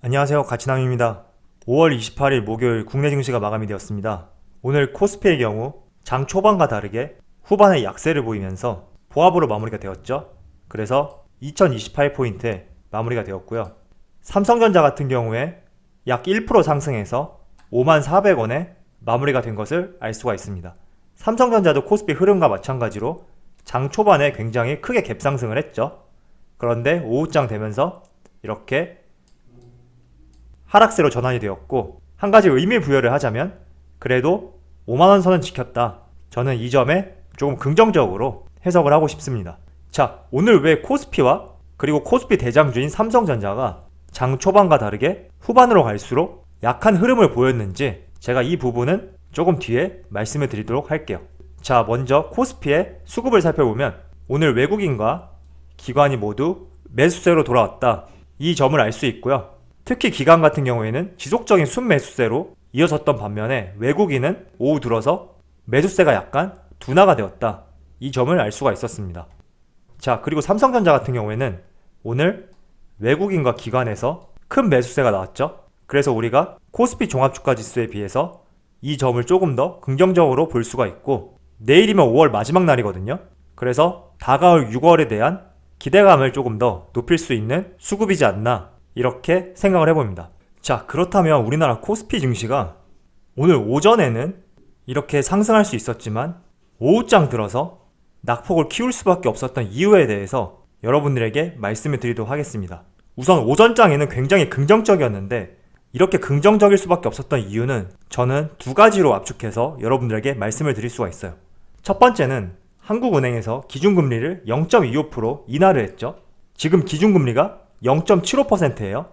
안녕하세요, 가치남입니다. 5월 28일 목요일 국내 증시가 마감이 되었습니다. 오늘 코스피의 경우 장 초반과 다르게 후반에 약세를 보이면서 보합으로 마무리가 되었죠. 그래서 2028포인트에 마무리가 되었고요. 삼성전자 같은 경우에 약 1% 상승해서 54,400원에 마무리가 된 것을 알 수가 있습니다. 삼성전자도 코스피 흐름과 마찬가지로 장 초반에 굉장히 크게 갭상승을 했죠. 그런데 오후장 되면서 이렇게 하락세로 전환이 되었고, 한 가지 의미 부여를 하자면 그래도 5만원 선은 지켰다. 저는 이 점에 조금 긍정적으로 해석을 하고 싶습니다. 자, 오늘 왜 코스피와 그리고 코스피 대장주인 삼성전자가 장 초반과 다르게 후반으로 갈수록 약한 흐름을 보였는지 제가 이 부분은 조금 뒤에 말씀을 드리도록 할게요. 자, 먼저 코스피의 수급을 살펴보면 오늘 외국인과 기관이 모두 매수세로 돌아왔다. 이 점을 알 수 있고요. 특히 기관 같은 경우에는 지속적인 순매수세로 이어졌던 반면에 외국인은 오후 들어서 매수세가 약간 둔화가 되었다. 이 점을 알 수가 있었습니다. 자, 그리고 삼성전자 같은 경우에는 오늘 외국인과 기관에서 큰 매수세가 나왔죠. 그래서 우리가 코스피 종합주가지수에 비해서 이 점을 조금 더 긍정적으로 볼 수가 있고, 내일이면 5월 마지막 날이거든요. 그래서 다가올 6월에 대한 기대감을 조금 더 높일 수 있는 수급이지 않나, 이렇게 생각을 해봅니다. 자, 그렇다면 우리나라 코스피 증시가 오늘 오전에는 이렇게 상승할 수 있었지만 오후장 들어서 낙폭을 키울 수밖에 없었던 이유에 대해서 여러분들에게 말씀을 드리도록 하겠습니다. 우선 오전장에는 굉장히 긍정적이었는데 이렇게 긍정적일 수밖에 없었던 이유는 저는 두 가지로 압축해서 여러분들에게 말씀을 드릴 수가 있어요. 첫 번째는 한국은행에서 기준금리를 0.25% 인하를 했죠. 지금 기준금리가 0.75%예요.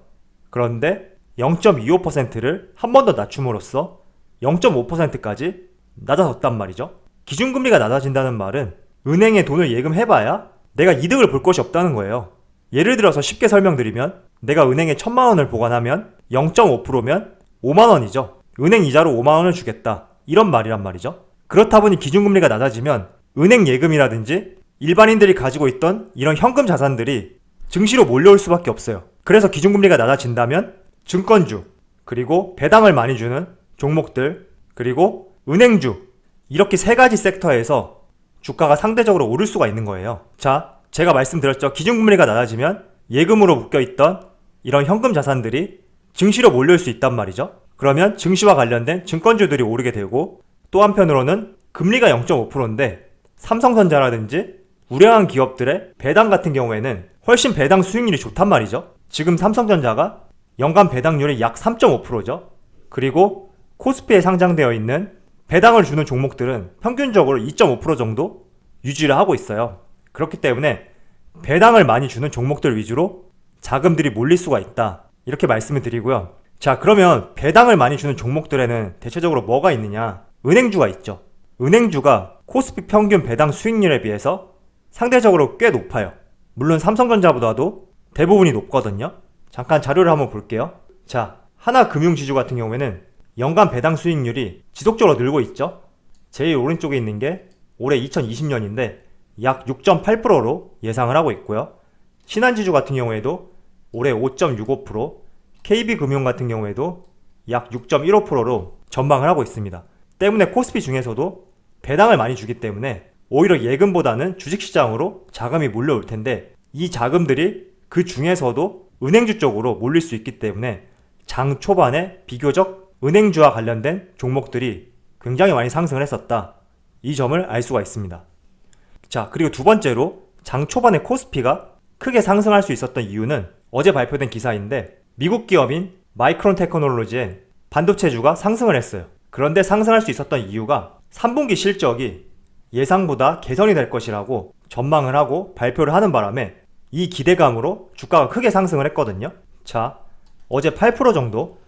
그런데 0.25%를 한 번 더 낮춤으로써 0.5%까지 낮아졌단 말이죠. 기준금리가 낮아진다는 말은 은행에 돈을 예금해봐야 내가 이득을 볼 것이 없다는 거예요. 예를 들어서 쉽게 설명드리면 내가 은행에 1,000만원을 보관하면 0.5%면 5만원이죠. 은행 이자로 5만원을 주겠다. 이런 말이란 말이죠. 그렇다 보니 기준금리가 낮아지면 은행 예금이라든지 일반인들이 가지고 있던 이런 현금 자산들이 증시로 몰려올 수밖에 없어요. 그래서 기준금리가 낮아진다면 증권주, 그리고 배당을 많이 주는 종목들, 그리고 은행주, 이렇게 세 가지 섹터에서 주가가 상대적으로 오를 수가 있는 거예요. 자, 제가 말씀드렸죠. 기준금리가 낮아지면 예금으로 묶여있던 이런 현금 자산들이 증시로 몰려올 수 있단 말이죠. 그러면 증시와 관련된 증권주들이 오르게 되고, 또 한편으로는 금리가 0.5%인데 삼성전자라든지 우량한 기업들의 배당 같은 경우에는 훨씬 배당 수익률이 좋단 말이죠. 지금 삼성전자가 연간 배당률이 약 3.5%죠. 그리고 코스피에 상장되어 있는 배당을 주는 종목들은 평균적으로 2.5% 정도 유지를 하고 있어요. 그렇기 때문에 배당을 많이 주는 종목들 위주로 자금들이 몰릴 수가 있다, 이렇게 말씀을 드리고요. 자, 그러면 배당을 많이 주는 종목들에는 대체적으로 뭐가 있느냐? 은행주가 있죠. 은행주가 코스피 평균 배당 수익률에 비해서 상대적으로 꽤 높아요. 물론 삼성전자보다도 대부분이 높거든요. 잠깐 자료를 한번 볼게요. 자, 하나금융지주 같은 경우에는 연간 배당 수익률이 지속적으로 늘고 있죠. 제일 오른쪽에 있는 게 올해 2020년인데 약 6.8%로 예상을 하고 있고요. 신한지주 같은 경우에도 올해 5.65%, KB금융 같은 경우에도 약 6.15%로 전망을 하고 있습니다. 때문에 코스피 중에서도 배당을 많이 주기 때문에 오히려 예금보다는 주식시장으로 자금이 몰려올 텐데, 이 자금들이 그 중에서도 은행주 쪽으로 몰릴 수 있기 때문에 장 초반에 비교적 은행주와 관련된 종목들이 굉장히 많이 상승을 했었다. 이 점을 알 수가 있습니다. 자, 그리고 두 번째로 장 초반에 코스피가 크게 상승할 수 있었던 이유는 어제 발표된 기사인데, 미국 기업인 마이크론 테크놀로지의 반도체주가 상승을 했어요. 그런데 상승할 수 있었던 이유가 3분기 실적이 예상보다 개선이 될 것이라고 전망을 하고 발표를 하는 바람에 이 기대감으로 주가가 크게 상승을 했거든요. 자, 어제 8% 정도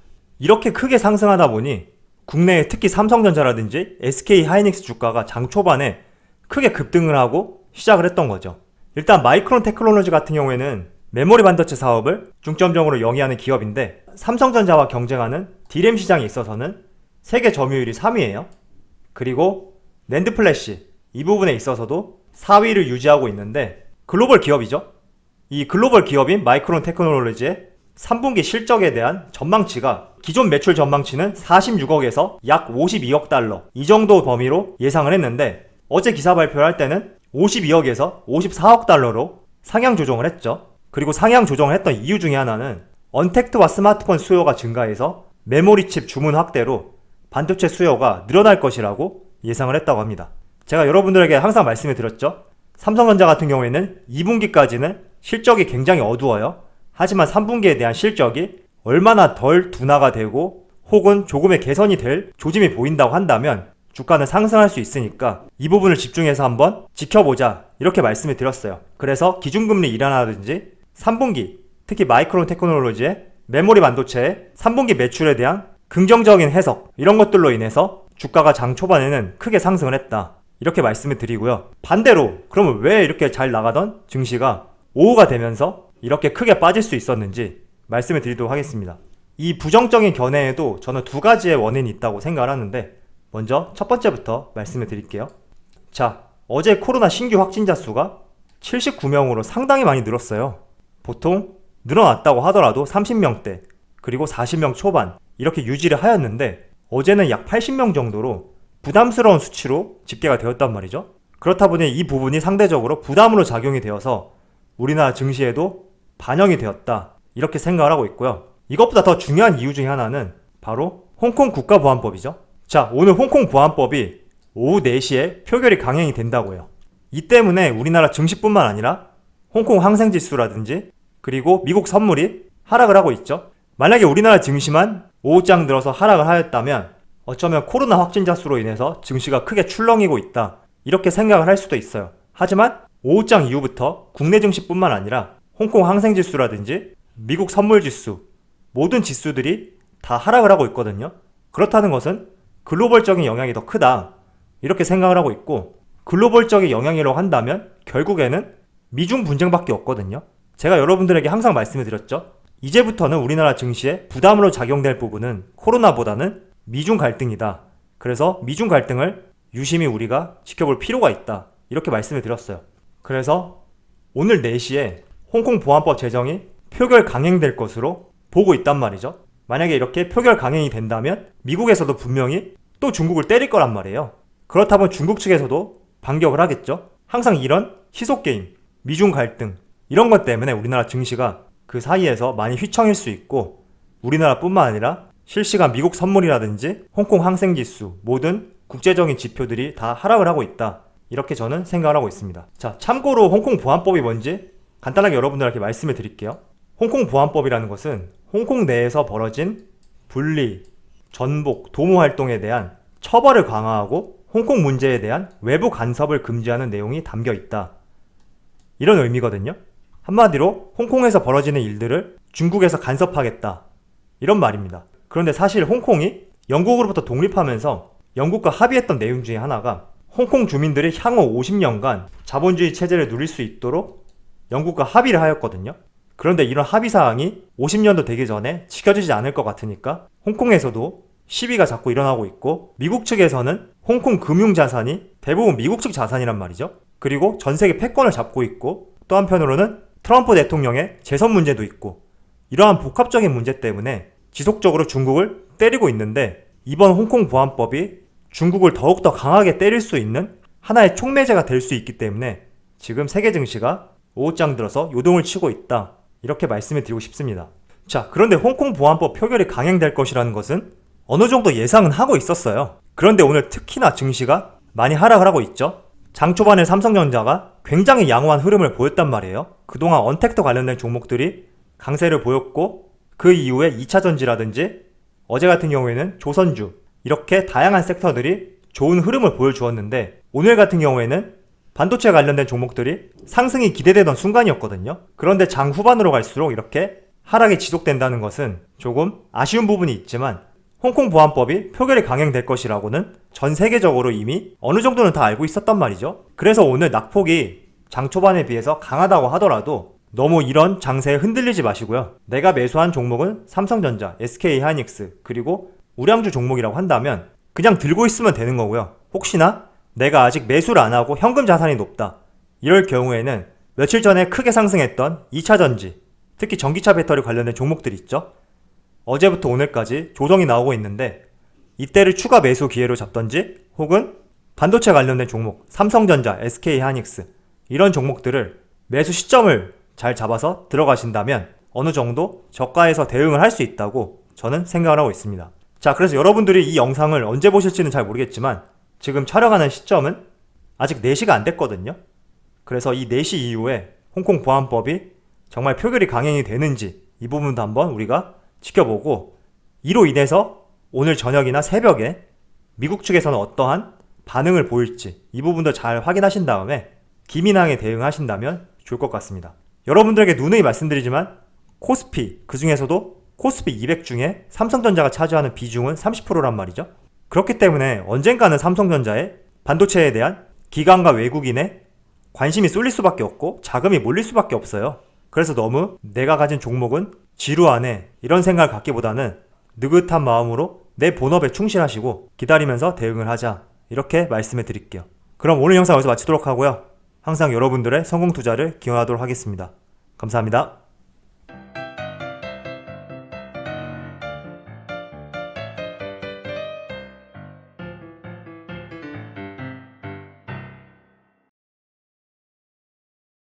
이렇게 크게 상승하다 보니 국내에 특히 삼성전자라든지 SK하이닉스 주가가 장 초반에 크게 급등을 하고 시작을 했던 거죠. 일단 마이크론 테크놀로지 같은 경우에는 메모리 반도체 사업을 중점적으로 영위하는 기업인데, 삼성전자와 경쟁하는 D램 시장에 있어서는 세계 점유율이 3위예요. 그리고 낸드 플래시, 이 부분에 있어서도 4위를 유지하고 있는데 글로벌 기업이죠. 이 글로벌 기업인 마이크론 테크놀로지의 3분기 실적에 대한 전망치가 기존 매출 전망치는 46억에서 약 52억 달러 이 정도 범위로 예상을 했는데 어제 기사 발표를 할 때는 52억에서 54억 달러로 상향 조정을 했죠. 그리고 상향 조정을 했던 이유 중에 하나는 언택트와 스마트폰 수요가 증가해서 메모리칩 주문 확대로 반도체 수요가 늘어날 것이라고 예상을 했다고 합니다. 제가 여러분들에게 항상 말씀을 드렸죠. 삼성전자 같은 경우에는 2분기까지는 실적이 굉장히 어두워요. 하지만 3분기에 대한 실적이 얼마나 덜 둔화가 되고 혹은 조금의 개선이 될 조짐이 보인다고 한다면 주가는 상승할 수 있으니까 이 부분을 집중해서 한번 지켜보자 이렇게 말씀을 드렸어요. 그래서 기준금리 인하라든지 3분기 특히 마이크론 테크놀로지의 메모리 반도체의 3분기 매출에 대한 긍정적인 해석 이런 것들로 인해서 주가가 장 초반에는 크게 상승을 했다 이렇게 말씀을 드리고요. 반대로 그러면 왜 이렇게 잘 나가던 증시가 오후가 되면서 이렇게 크게 빠질 수 있었는지 말씀을 드리도록 하겠습니다. 이 부정적인 견해에도 저는 두 가지의 원인이 있다고 생각을 하는데 먼저 첫 번째부터 말씀을 드릴게요. 자, 어제 코로나 신규 확진자 수가 79명으로 상당히 많이 늘었어요. 보통 늘어났다고 하더라도 30명대 그리고 40명 초반 이렇게 유지를 하였는데 어제는 약 80명 정도로 부담스러운 수치로 집계가 되었단 말이죠. 그렇다 보니 이 부분이 상대적으로 부담으로 작용이 되어서 우리나라 증시에도 반영이 되었다 이렇게 생각을 하고 있고요. 이것보다 더 중요한 이유 중에 하나는 바로 홍콩 국가보안법이죠. 자, 오늘 홍콩 보안법이 오후 4시에 표결이 강행이 된다고요. 이 때문에 우리나라 증시뿐만 아니라 홍콩 항생지수라든지 그리고 미국 선물이 하락을 하고 있죠. 만약에 우리나라 증시만 오후장 들어서 하락을 하였다면 어쩌면 코로나 확진자 수로 인해서 증시가 크게 출렁이고 있다 이렇게 생각을 할 수도 있어요. 하지만 오후장 이후부터 국내 증시뿐만 아니라 홍콩 항생지수라든지 미국 선물지수 모든 지수들이 다 하락을 하고 있거든요. 그렇다는 것은 글로벌적인 영향이 더 크다 이렇게 생각을 하고 있고 글로벌적인 영향이라고 한다면 결국에는 미중 분쟁밖에 없거든요. 제가 여러분들에게 항상 말씀을 드렸죠. 이제부터는 우리나라 증시에 부담으로 작용될 부분은 코로나보다는 미중 갈등이다. 그래서 미중 갈등을 유심히 우리가 지켜볼 필요가 있다 이렇게 말씀을 드렸어요. 그래서 오늘 4시에 홍콩 보안법 제정이 표결 강행될 것으로 보고 있단 말이죠. 만약에 이렇게 표결 강행이 된다면 미국에서도 분명히 또 중국을 때릴 거란 말이에요. 그렇다면 중국 측에서도 반격을 하겠죠. 항상 이런 희소게임, 미중 갈등 이런 것 때문에 우리나라 증시가 그 사이에서 많이 휘청일 수 있고 우리나라뿐만 아니라 실시간 미국 선물이라든지 홍콩 항생지수 모든 국제적인 지표들이 다 하락을 하고 있다 이렇게 저는 생각을 하고 있습니다. 자, 참고로 홍콩 보안법이 뭔지 간단하게 여러분들에게 말씀을 드릴게요. 홍콩 보안법이라는 것은 홍콩 내에서 벌어진 분리, 전복, 도모 활동에 대한 처벌을 강화하고 홍콩 문제에 대한 외부 간섭을 금지하는 내용이 담겨 있다 이런 의미거든요. 한마디로 홍콩에서 벌어지는 일들을 중국에서 간섭하겠다 이런 말입니다. 그런데 사실 홍콩이 영국으로부터 독립하면서 영국과 합의했던 내용 중에 하나가 홍콩 주민들이 향후 50년간 자본주의 체제를 누릴 수 있도록 영국과 합의를 하였거든요. 그런데 이런 합의사항이 50년도 되기 전에 지켜지지 않을 것 같으니까 홍콩에서도 시비가 자꾸 일어나고 있고 미국 측에서는 홍콩 금융자산이 대부분 미국 측 자산이란 말이죠. 그리고 전 세계 패권을 잡고 있고 또 한편으로는 트럼프 대통령의 재선 문제도 있고 이러한 복합적인 문제 때문에 지속적으로 중국을 때리고 있는데 이번 홍콩 보안법이 중국을 더욱더 강하게 때릴 수 있는 하나의 촉매제가 될 수 있기 때문에 지금 세계 증시가 오후장 들어서 요동을 치고 있다 이렇게 말씀을 드리고 싶습니다. 자, 그런데 홍콩 보안법 표결이 강행될 것이라는 것은 어느 정도 예상은 하고 있었어요. 그런데 오늘 특히나 증시가 많이 하락을 하고 있죠. 장 초반에 삼성전자가 굉장히 양호한 흐름을 보였단 말이에요. 그동안 언택트 관련된 종목들이 강세를 보였고 그 이후에 2차전지라든지 어제 같은 경우에는 조선주 이렇게 다양한 섹터들이 좋은 흐름을 보여주었는데 오늘 같은 경우에는 반도체 관련된 종목들이 상승이 기대되던 순간이었거든요. 그런데 장 후반으로 갈수록 이렇게 하락이 지속된다는 것은 조금 아쉬운 부분이 있지만 홍콩 보안법이 표결이 강행될 것이라고는 전 세계적으로 이미 어느 정도는 다 알고 있었단 말이죠. 그래서 오늘 낙폭이 장 초반에 비해서 강하다고 하더라도 너무 이런 장세에 흔들리지 마시고요. 내가 매수한 종목은 삼성전자, SK하이닉스 그리고 우량주 종목이라고 한다면 그냥 들고 있으면 되는 거고요. 혹시나 내가 아직 매수를 안 하고 현금 자산이 높다. 이럴 경우에는 며칠 전에 크게 상승했던 2차전지, 미국 선물, 홍콩 항생지수, 미국 선물 지수 모든 국제적인 지표들이 다 하락을 하고 있다. 이렇게 특히 전기차 배터리 관련된 종목들 있죠. 어제부터 오늘까지 조정이 나오고 있는데 이때를 추가 매수 기회로 잡던지 혹은 반도체 관련된 종목, 삼성전자, SK하이닉스 이런 종목들을 매수 시점을 잘 잡아서 들어가신다면 어느 정도 저가에서 대응을 할 수 있다고 저는 생각을 하고 있습니다. 자, 그래서 여러분들이 이 영상을 언제 보실지는 잘 모르겠지만 지금 촬영하는 시점은 아직 4시가 안 됐거든요. 그래서 이 4시 이후에 홍콩 보안법이 정말 표결이 강행이 되는지 이 부분도 한번 우리가 지켜보고, 이로 인해서 오늘 저녁이나 새벽에 미국 측에서는 어떠한 반응을 보일지 이 부분도 잘 확인하신 다음에 기민하게 대응하신다면 좋을 것 같습니다. 여러분들에게 누누이 말씀드리지만 코스피, 그 중에서도 코스피 200 중에 삼성전자가 차지하는 비중은 30%란 말이죠. 그렇기 때문에 언젠가는 삼성전자에 반도체에 대한 기관과 외국인의 관심이 쏠릴 수밖에 없고 자금이 몰릴 수밖에 없어요. 그래서 너무 내가 가진 종목은 지루하네 이런 생각을 갖기보다는 느긋한 마음으로 내 본업에 충실하시고 기다리면서 대응을 하자, 이렇게 말씀해 드릴게요. 그럼 오늘 영상 여기서 마치도록 하고요. 항상 여러분들의 성공 투자를 기원하도록 하겠습니다. 감사합니다.